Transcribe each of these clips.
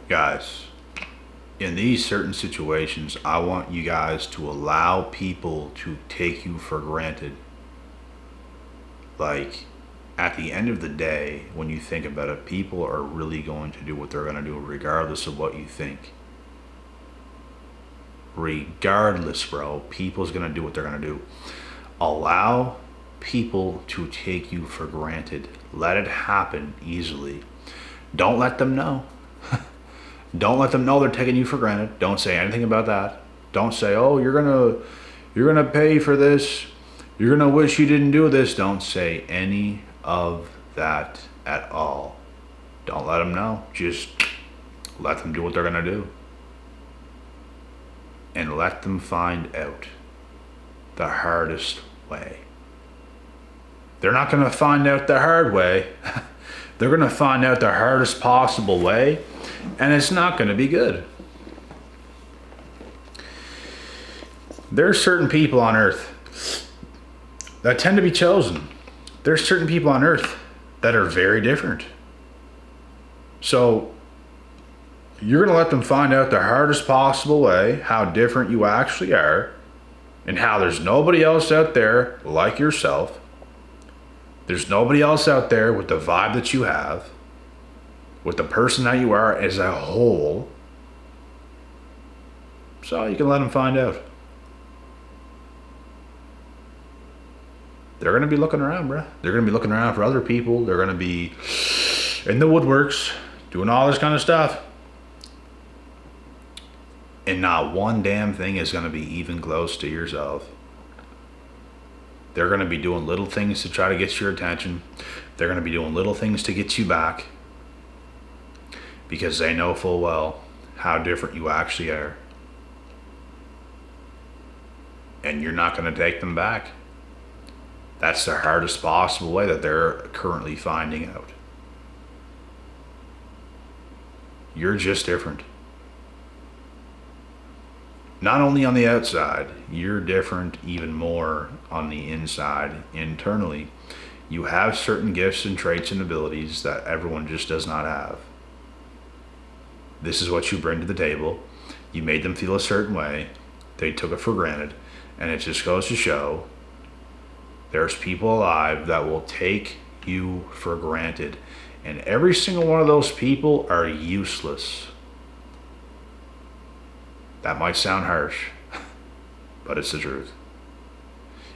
Guys, in these certain situations, I want you guys to allow people to take you for granted. Like, at the end of the day, when you think about it, people are really going to do what they're going to do regardless of what you think. Regardless, bro, people's going to do what they're going to do. Allow people to take you for granted. Let it happen easily. Don't let them know. Don't let them know they're taking you for granted. Don't say anything about that. Don't say, "Oh, you're gonna pay for this. You're gonna wish you didn't do this." Don't say any of that at all. Don't let them know. Just let them do what they're gonna do. And let them find out the hardest way. They're not gonna find out the hard way. They're gonna find out the hardest possible way, and it's not gonna be good. There are certain people on earth that tend to be chosen. There's certain people on earth that are very different. So you're gonna let them find out the hardest possible way, how different you actually are, and how there's nobody else out there like yourself. There's nobody else out there with the vibe that you have, with the person that you are as a whole. So you can let them find out. They're going to be looking around, bro. They're going to be looking around for other people. They're going to be in the woodworks, doing all this kind of stuff. And not one damn thing is going to be even close to yourself. They're going to be doing little things to try to get your attention. They're going to be doing little things to get you back. Because they know full well how different you actually are. And you're not going to take them back. That's the hardest possible way that they're currently finding out. You're just different. Not only on the outside, you're different even more on the inside, internally. You have certain gifts and traits and abilities that everyone just does not have. This is what you bring to the table. You made them feel a certain way. They took it for granted. And it just goes to show there's people alive that will take you for granted. And every single one of those people are useless. That might sound harsh, but it's the truth.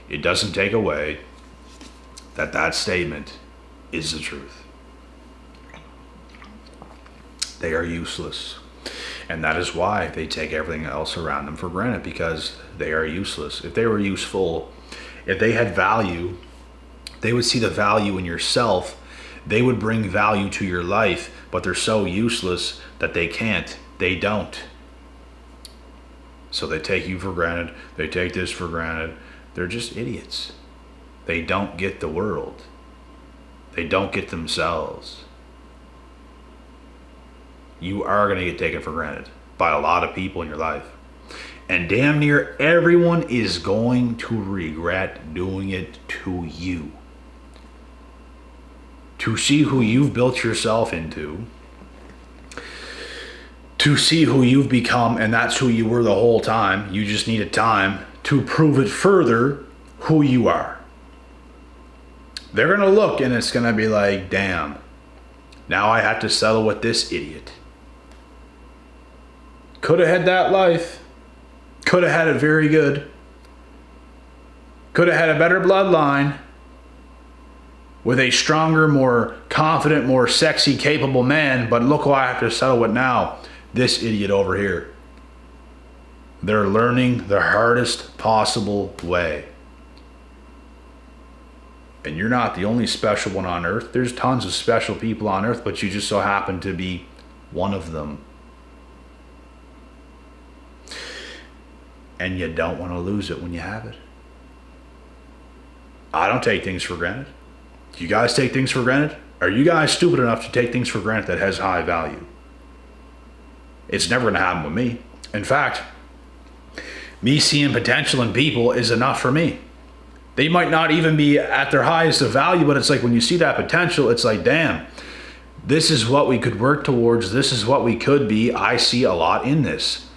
It doesn't take away that that statement is the truth. They are useless. And that is why they take everything else around them for granted, because they are useless. If they were useful, if they had value, they would see the value in yourself. They would bring value to your life, but they're so useless that they can't. They don't. So they take you for granted. They take this for granted. They're just idiots. They don't get the world. They don't get themselves. You are going to get taken for granted by a lot of people in your life. And damn near everyone is going to regret doing it to you. To see who you've built yourself into. To see who you've become, and that's who you were the whole time. You just needed time to prove it further who you are. They're going to look and it's going to be like, damn, now I have to settle with this idiot. Could have had that life. Could have had it very good. Could have had a better bloodline. With a stronger, more confident, more sexy, capable man. But look who I have to settle with now. This idiot over here. They're learning the hardest possible way. And you're not the only special one on earth. There's tons of special people on earth, but you just so happen to be one of them. And you don't want to lose it when you have it. I don't take things for granted. Do you guys take things for granted? Are you guys stupid enough to take things for granted that has high value? It's never going to happen with me. In fact, me seeing potential in people is enough for me. They might not even be at their highest of value, but it's like when you see that potential, it's like, damn, This is what we could work towards. This is what we could be. I see a lot in this.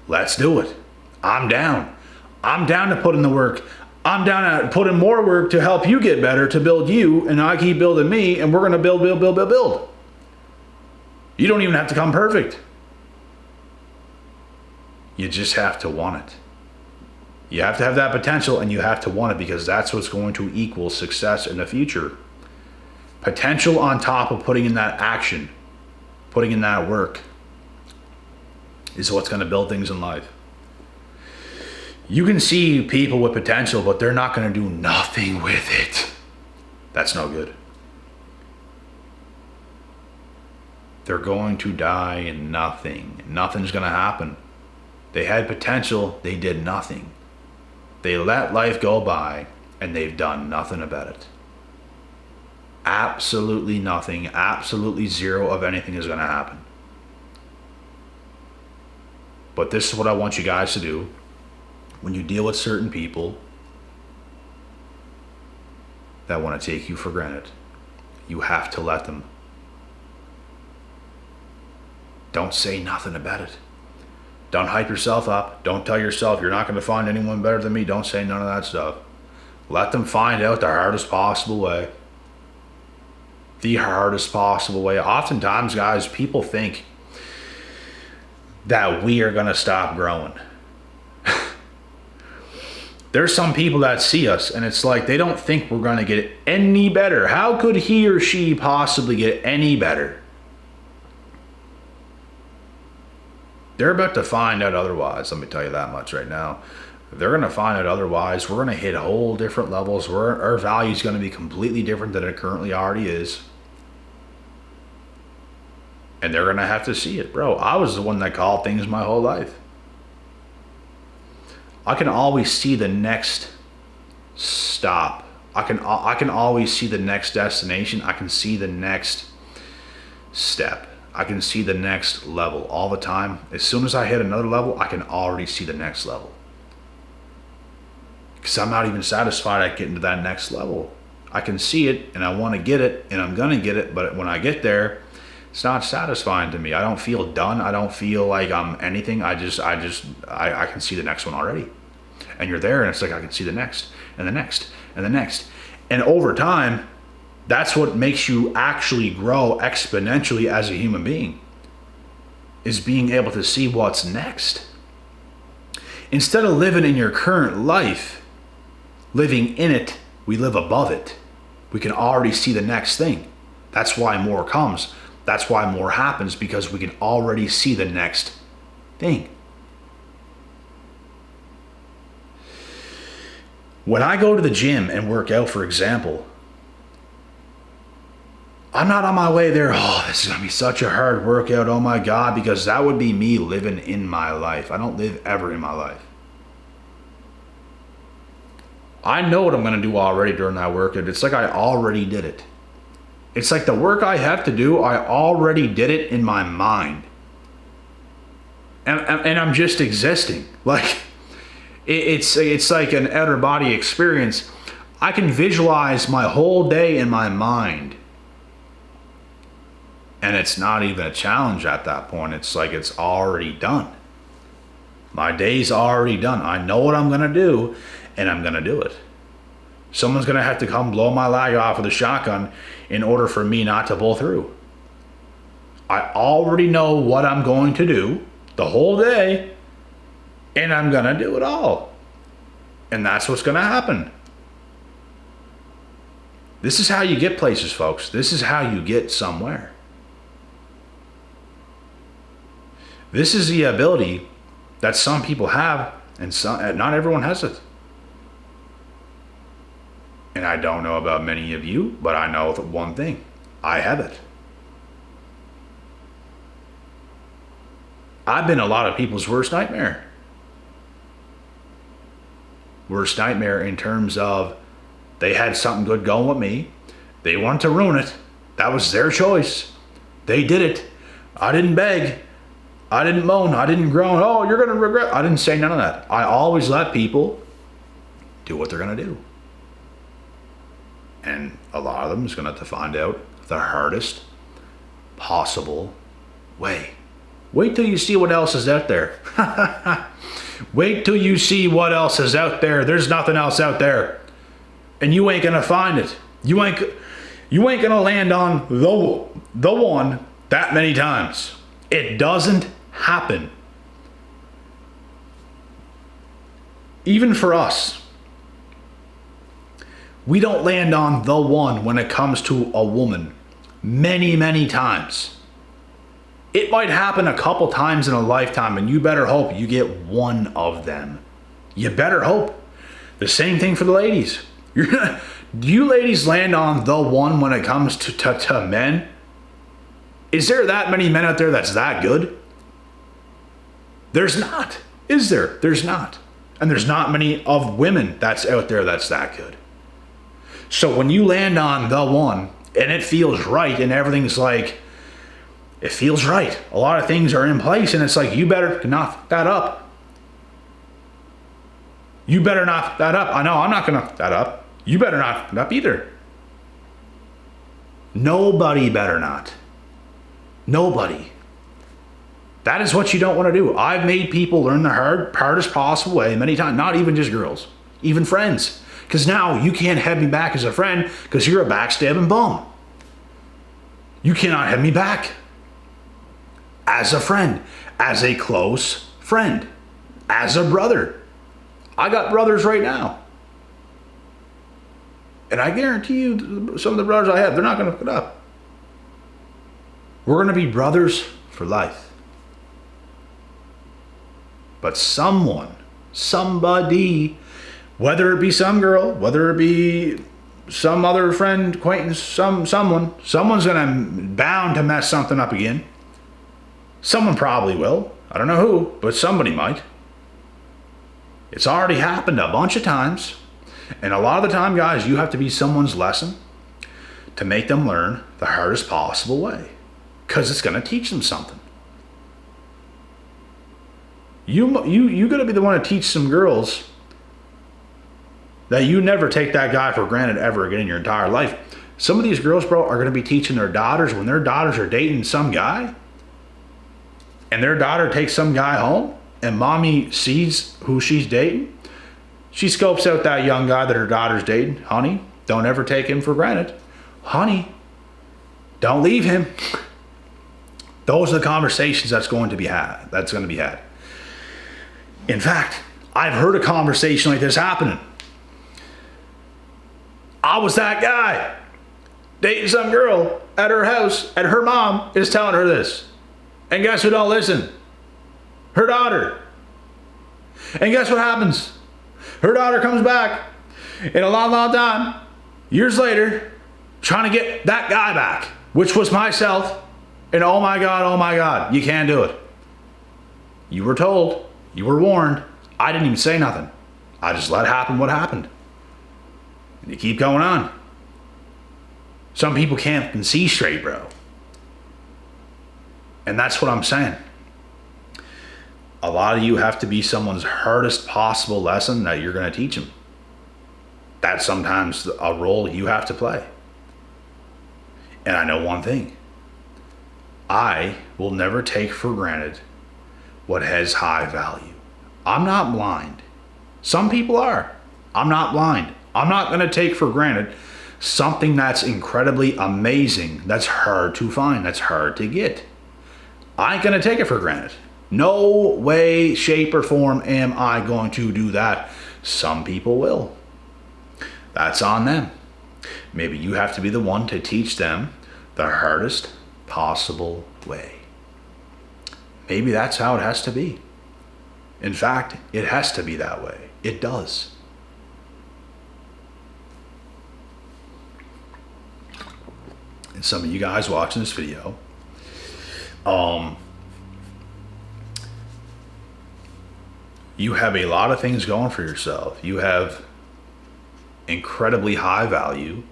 Let's do it. I'm down. I'm down to put in the work. I'm down to put in more work to help you get better, to build you, and I keep building me, and we're going to build. You don't even have to come perfect. You just have to want it. You have to have that potential, and you have to want it, because that's what's going to equal success in the future. Potential on top of putting in that action, putting in that work, is what's going to build things in life. You can see people with potential, but they're not going to do nothing with it. That's no good. They're going to die in nothing. Nothing's going to happen. They had potential, they did nothing. They let life go by, and they've done nothing about it. Absolutely nothing, absolutely zero of anything is going to happen. But this is what I want you guys to do when you deal with certain people that want to take you for granted. You have to let them. Don't say nothing about it. Don't hype yourself up. Don't tell yourself you're not going to find anyone better than me. Don't say none of that stuff. Let them find out the hardest possible way. The hardest possible way. Oftentimes, guys, people think that we are going to stop growing. There's some people that see us, and it's like they don't think we're going to get any better. How could he or she possibly get any better? They're about to find out otherwise. Let me tell you that much right now. They're going to find out otherwise. We're going to hit whole different levels. Our value is going to be completely different than it currently already is. And they're going to have to see it. Bro, I was the one that called things my whole life. I can always see the next stop. I can always see the next destination. I can see the next step. I can see the next level all the time. As soon as I hit another level, I can already see the next level. Because I'm not even satisfied at getting to that next level. I can see it, and I want to get it, and I'm going to get it, but when I get there, it's not satisfying to me. I don't feel done. I don't feel like I'm anything. I can see the next one already. And you're there, and it's like I can see the next, and the next, and the next. And over time, that's what makes you actually grow exponentially as a human being, is being able to see what's next. Instead of living in your current life, living in it, we live above it. We can already see the next thing. That's why more comes. That's why more happens, because we can already see the next thing. When I go to the gym and work out, for example, I'm not on my way there, oh, this is going to be such a hard workout, oh my God, because that would be me living in my life. I don't live ever in my life. I know what I'm going to do already during that workout. It's like I already did it. It's like the work I have to do, I already did it in my mind. And I'm just existing. Like, it's like an outer body experience. I can visualize my whole day in my mind. And it's not even a challenge at that point. It's like it's already done. My day's already done. I know what I'm going to do, and I'm going to do it. Someone's going to have to come blow my leg off with a shotgun in order for me not to pull through. I already know what I'm going to do the whole day, and I'm going to do it all. And that's what's going to happen. This is how you get places, folks. This is how you get somewhere. This is the ability that some people have, and not everyone has it. And I don't know about many of you, but I know one thing. I have it. I've been a lot of people's worst nightmare. Worst nightmare in terms of they had something good going with me. They wanted to ruin it. That was their choice. They did it. I didn't beg. I didn't moan. I didn't groan. Oh, you're going to regret. I didn't say none of that. I always let people do what they're going to do. And a lot of them is going to have to find out the hardest possible way. Wait till you see what else is out there. Wait till you see what else is out there. There's nothing else out there. And you ain't gonna find it. You ain't gonna land on the one that many times. It doesn't happen. Even for us, we don't land on the one when it comes to a woman many, many times. It might happen a couple times in a lifetime, and you better hope you get one of them. You better hope. The same thing for the ladies. Do you ladies land on the one when it comes to men? Is there that many men out there that's that good? There's not. Is there? There's not. And there's not many of women that's out there that's that good. So when you land on the one and it feels right and everything's like, it feels right. A lot of things are in place and it's like, you better knock that up. You better knock that up. I know I'm not going to knock that up. You better not knock it up either. Nobody better not. Nobody. That is what you don't want to do. I've made people learn the hardest possible way many times, not even just girls, even friends. Because now you can't have me back as a friend because you're a backstabbing bum. You cannot have me back as a friend, as a close friend, as a brother. I got brothers right now. And I guarantee you, some of the brothers I have, they're not going to put up. We're going to be brothers for life. But somebody, whether it be some girl, whether it be some other friend, acquaintance, someone's bound to mess something up again. Someone probably will. I don't know who, but somebody might. It's already happened a bunch of times. And a lot of the time, guys, you have to be someone's lesson to make them learn the hardest possible way. Because it's going to teach them something. You got to be the one to teach some girls that you never take that guy for granted ever again in your entire life. Some of these girls, bro, are going to be teaching their daughters when their daughters are dating some guy and their daughter takes some guy home and mommy sees who she's dating. She scopes out that young guy that her daughter's dating. Honey, don't ever take him for granted. Honey, don't leave him. Those are the conversations that's going to be had. In fact, I've heard a conversation like this happening. I was that guy dating some girl at her house, and her mom is telling her this. And guess who don't listen? Her daughter. And guess what happens? Her daughter comes back in a long, long time, years later, trying to get that guy back, which was myself. And oh my God, you can't do it. You were told. You were warned. I didn't even say nothing. I just let happen what happened. And you keep going on. Some people can't see straight, bro. And that's what I'm saying. A lot of you have to be someone's hardest possible lesson that you're going to teach them. That's sometimes a role you have to play. And I know one thing. I will never take for granted what has high value. I'm not blind. Some people are. I'm not blind. I'm not going to take for granted something that's incredibly amazing, that's hard to find, that's hard to get. I ain't going to take it for granted. No way, shape, or form am I going to do that. Some people will. That's on them. Maybe you have to be the one to teach them the hardest possible way. Maybe that's how it has to be. In fact, it has to be that way. It does. And some of you guys watching this video, you have a lot of things going for yourself. You have incredibly high value.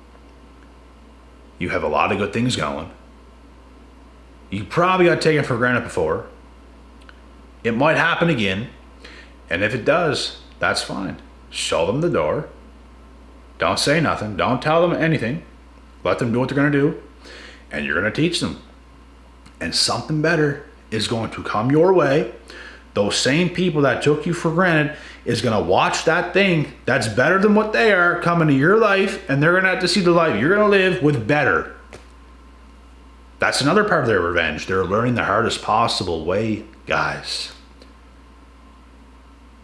You have a lot of good things going. You probably got taken for granted before. It might happen again. And if it does, that's fine. Show them the door. Don't say nothing. Don't tell them anything. Let them do what they're going to do. And you're going to teach them. and something better is going to come your way. Those same people that took you for granted is going to watch that thing that's better than what they are come into your life, and they're going to have to see the life you're going to live with better. That's another part of their revenge. They're learning the hardest possible way, guys.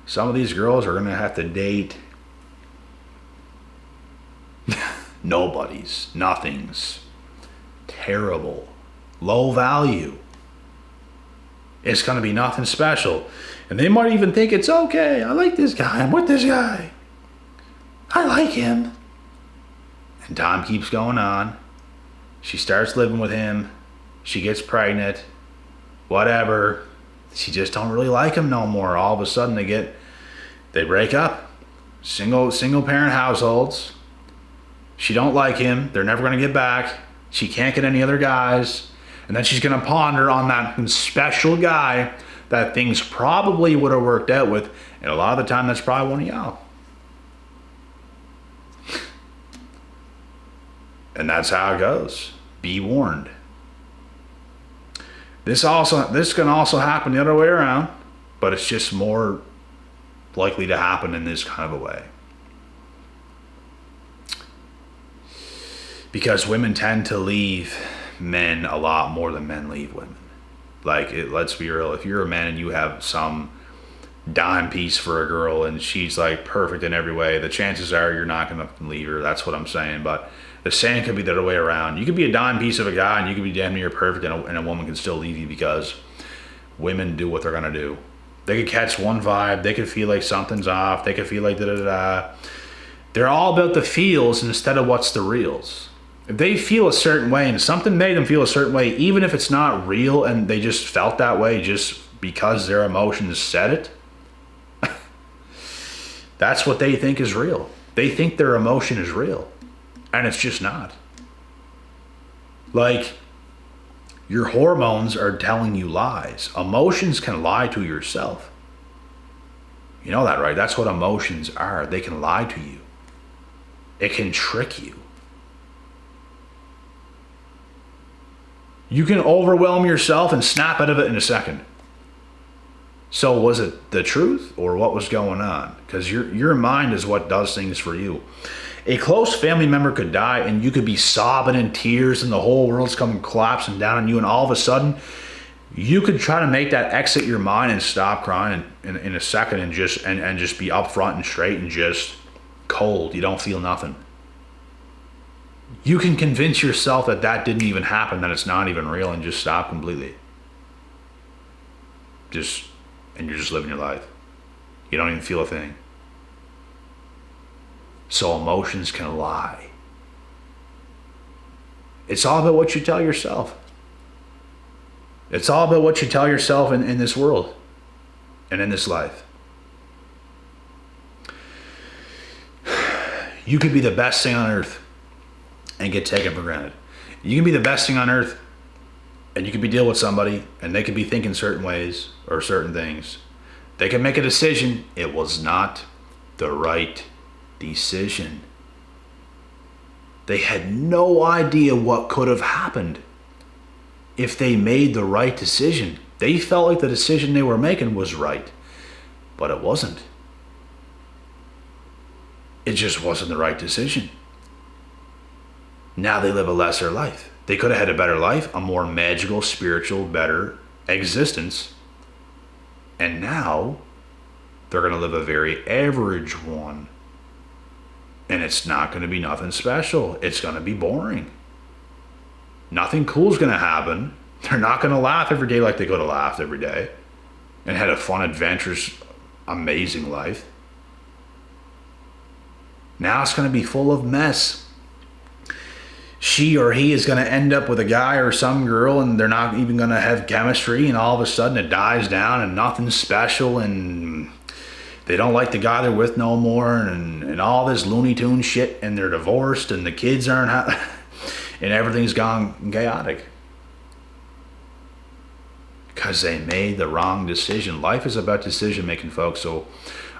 Some of these girls are going to have to date nobodies, nothings, terrible, low value. It's going to be nothing special. And they might even think it's okay. I like this guy. I'm with this guy. I like him. And time keeps going on. She starts living with him. She gets pregnant. Whatever. She just don't really like him no more. All of a sudden they break up. Single parent households. She don't like him. They're never going to get back. She can't get any other guys. And then she's going to ponder on that special guy that things probably would have worked out with. And a lot of the time, that's probably one of y'all. And that's how it goes. Be warned. This can also happen the other way around, but it's just more likely to happen in this kind of a way. Because women tend to leave men a lot more than men leave women. Let's be real. If you're a man and you have some dime piece for a girl and she's like perfect in every way, the chances are you're not going to leave her. That's what I'm saying. But the saying could be the other way around. You could be a dime piece of a guy and you could be damn near perfect, and a woman can still leave you because women do what they're going to do. They could catch one vibe. They could feel like something's off. They could feel like da-da-da-da. They're all about the feels instead of what's the reals. If they feel a certain way and something made them feel a certain way, even if it's not real and they just felt that way just because their emotions said it, that's what they think is real. They think their emotion is real, and it's just not. Like, your hormones are telling you lies. Emotions can lie to yourself. You know that, right? That's what emotions are. They can lie to you. It can trick you. You can overwhelm yourself and snap out of it in a second. So was it the truth or what was going on? Because your mind is what does things for you. A close family member could die and you could be sobbing in tears and the whole world's coming collapsing down on you, and all of a sudden you could try to make that exit your mind and stop crying in a second and just be upfront and straight and just cold. You don't feel nothing. You can convince yourself that didn't even happen, that it's not even real, and just stop completely. And you're just living your life. You don't even feel a thing. So emotions can lie. It's all about what you tell yourself. It's all about what you tell yourself in this world and in this life. You could be the best thing on earth and get taken for granted. You can be the best thing on earth and you could be dealing with somebody and they could be thinking certain ways or certain things. They can make a decision. It was not the right decision. They had no idea what could have happened if they made the right decision. They felt like the decision they were making was right, but it wasn't. It just wasn't the right decision. Now they live a lesser life. They could have had a better life, a more magical, spiritual, better existence. And now they're going to live a very average one. And it's not going to be nothing special. It's going to be boring. Nothing cool is going to happen. They're not going to laugh every day like they could have laughed every day and had a fun, adventurous, amazing life. Now it's going to be full of mess. She or he is going to end up with a guy or some girl and they're not even going to have chemistry, and all of a sudden it dies down and nothing's special and they don't like the guy they're with no more, and all this Looney Tunes shit, and they're divorced and the kids aren't and everything's gone chaotic because they made the wrong decision. Life is about decision making, folks, so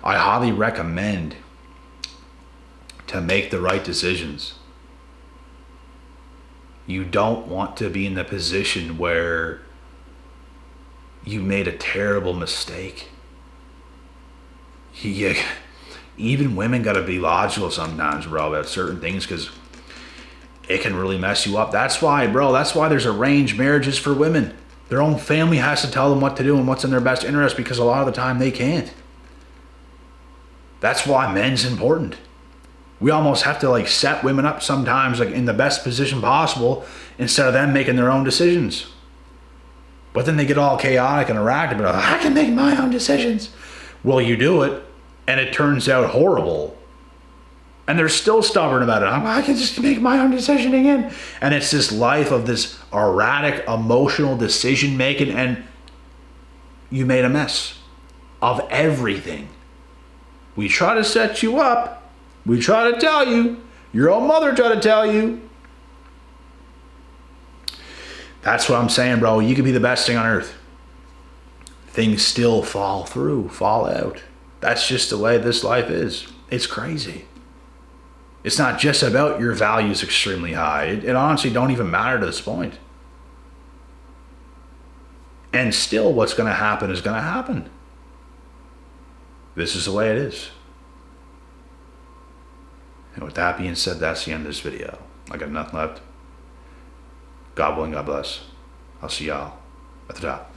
I highly recommend to make the right decisions. You don't want to be in the position where you made a terrible mistake. Even women got to be logical sometimes, bro, about certain things, because it can really mess you up. That's why there's arranged marriages for women. Their own family has to tell them what to do and what's in their best interest, because a lot of the time they can't. That's why men's important. We almost have to set women up sometimes in the best position possible instead of them making their own decisions. But then they get all chaotic and erratic, but I can make my own decisions. Well, you do it, and it turns out horrible. And they're still stubborn about it. I can just make my own decision again. And it's this life of this erratic, emotional decision making, and you made a mess of everything. We try to set you up. We try to tell you. Your own mother tried to tell you. That's what I'm saying, bro. You could be the best thing on earth. Things still fall out. That's just the way this life is. It's crazy. It's not just about your values extremely high. It honestly don't even matter to this point. And still what's going to happen is going to happen. This is the way it is. And with that being said, that's the end of this video. I got nothing left. God willing, God bless. I'll see y'all at the top.